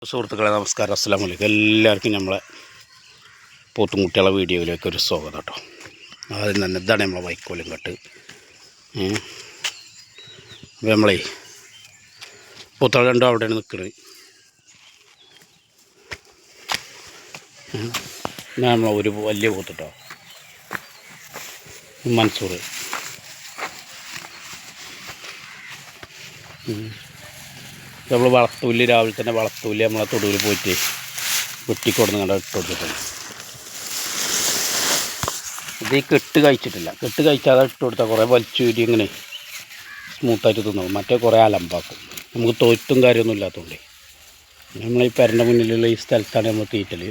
സുഹൃത്തുക്കളെ നമസ്കാരം, അസ്സലാമു അലൈക്കും. എല്ലാവർക്കും നമ്മളെ പോത്തുംകുട്ടികളെ വീഡിയോയിലേക്ക് ഒരു സ്വാഗതം കേട്ടോ. ആദ്യം തന്നെ ഇതാണ് നമ്മളെ വൈക്കോലും കെട്ട്. അപ്പോൾ നമ്മളെ പോത്തുകൾ രണ്ടും അവിടെയാണ് നിൽക്കുന്നത്. ഞാൻ നമ്മളെ ഒരു വലിയ പോത്ത് കേട്ടോ, മൻസൂർ. നമ്മൾ വളത്തൂല് രാവിലെ തന്നെ വളത്തൂല് നമ്മളെ തൊടുവിൽ പോയിട്ട് വെട്ടിക്കൊടുന്ന് കണ്ട ഇട്ട് കൊടുത്തിട്ടുണ്ട്. ഇത് ഈ കെട്ട് കഴിച്ചിട്ടില്ല. കെട്ട് കഴിച്ചാതെ ഇട്ട് കൊടുത്താൽ കുറേ വലിച്ചൂരി ഇങ്ങനെ സ്മൂത്തായിട്ട് തിന്നും. മറ്റേ കുറേ അലമ്പാക്കും. നമുക്ക് തൊയ്ത്തും കാര്യമൊന്നും ഇല്ലാത്തതുകൊണ്ട് നമ്മളീ പെരൻ്റെ മുന്നിലുള്ള ഈ സ്ഥലത്താണ് നമ്മൾ തീറ്റൽ.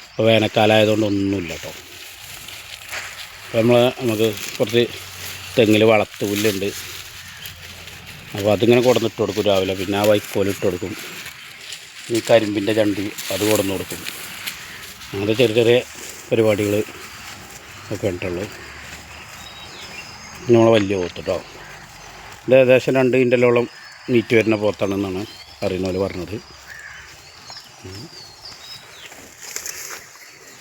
ഇപ്പോൾ വേനൽക്കാലമായതുകൊണ്ട് ഒന്നുമില്ല കേട്ടോ. അപ്പോൾ നമുക്ക് കുറച്ച് തെങ്ങിൽ വളത്തുപുല്ലുണ്ട്. അപ്പോൾ അതിങ്ങനെ കൊടുന്നിട്ട് കൊടുക്കും രാവിലെ. പിന്നെ ആ വൈക്കോലിട്ട് കൊടുക്കും. ഈ കരിമ്പിൻ്റെ ചണ്ടി അത് കൊടുന്ന് കൊടുക്കും. അങ്ങനത്തെ ചെറിയ ചെറിയ പരിപാടികൾ ഒക്കെ ഉണ്ടുള്ളൂ. നമ്മളെ വലിയ പോത്ത് കേട്ടോ. ഇത് ഏകദേശം 2 കിൻ്റലോളം മീറ്റ് വരുന്ന പോത്താണെന്നാണ് അറിയുന്നവർ പറഞ്ഞത്.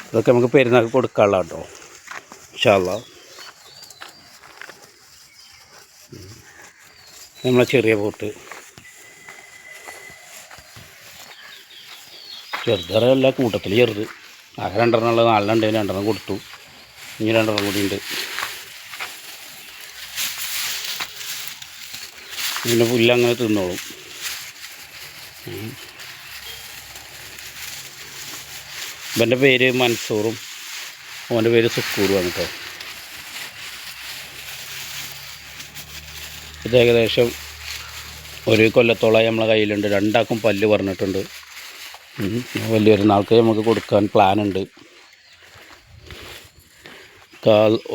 ഇതൊക്കെ നമുക്ക് പെരുന്നാൾക്ക് കൊടുക്കാനുള്ള കേട്ടോ, ഇൻഷാ അല്ലാഹ്. നമ്മളെ ചെറിയ പോത്ത് ചെറുതറല്ല, കൂട്ടത്തിൽ ചെറുത്. ആകെ 2 ഉള്ളത്. 4 ഉണ്ടായിരുന്നു, 2 കൊടുത്തു. ഇനി 2 കൂടി ഉണ്ട്. പിന്നെ പുല്ലങ്ങനെ തിന്നോളും. ഇവൻ്റെ പേര് മൻസൂറും അവൻ്റെ പേര് സുക്കൂറുമാണ് കേട്ടോ. ഇത് ഏകദേശം 1 കൊല്ലത്തോളമായി നമ്മളെ കയ്യിലുണ്ട്. 2 ആൾക്കും പല്ല് പറഞ്ഞിട്ടുണ്ട്. വലിയ പെരുന്നാൾക്ക് നമുക്ക് കൊടുക്കാൻ പ്ലാനുണ്ട്.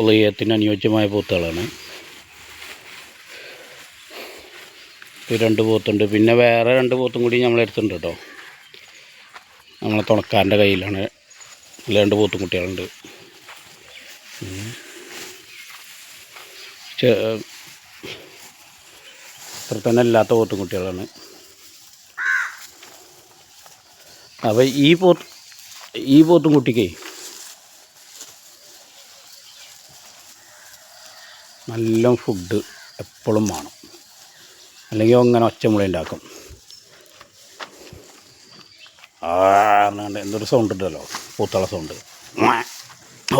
ഉളയത്തിന് അനുയോജ്യമായ പോത്തുകളാണ്. 2 പോത്തുണ്ട്. പിന്നെ വേറെ 2 പോത്തും കൂടി നമ്മളെടുത്തിട്ടുണ്ട് കേട്ടോ. നമ്മളെ തുണക്കാരൻ്റെ കയ്യിലാണ്. 2 പോത്തും കുട്ടികളുണ്ട്. അത്ര തന്നെ അല്ലാത്ത പോത്തും കുട്ടികളാണ്. അപ്പോൾ ഈ പോത്തും കുട്ടിക്ക് നല്ല ഫുഡ് എപ്പോഴും വേണം. അല്ലെങ്കിൽ അങ്ങനെ ഒച്ചമുള ഉണ്ടാക്കും. എന്തൊരു സൗണ്ട് ഉണ്ടല്ലോ, പൂത്തള സൗണ്ട്. ഓ,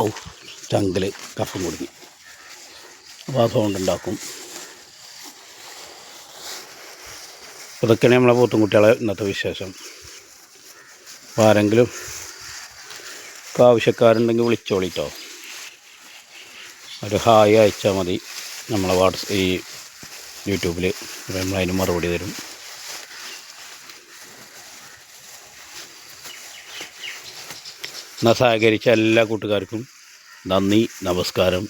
ചങ്കിൽ കഫം കുടുങ്ങി. അപ്പോൾ ആ സൗണ്ട് ഉണ്ടാക്കും. ഇതൊക്കെയാണ് നമ്മളെ പോത്തും കുട്ടികളെ ഇന്നത്തെ വിശേഷം. അപ്പോൾ ആരെങ്കിലും ആവശ്യക്കാരുണ്ടെങ്കിൽ വിളിച്ചോളിട്ടോ. ഒരു ഹായ് അയച്ചാൽ മതി നമ്മളെ ഈ യൂട്യൂബിൽ. നമ്മളതിന് മറുപടി തരും. എന്നാൽ സഹകരിച്ച എല്ലാ കൂട്ടുകാർക്കും നന്ദി, നമസ്കാരം.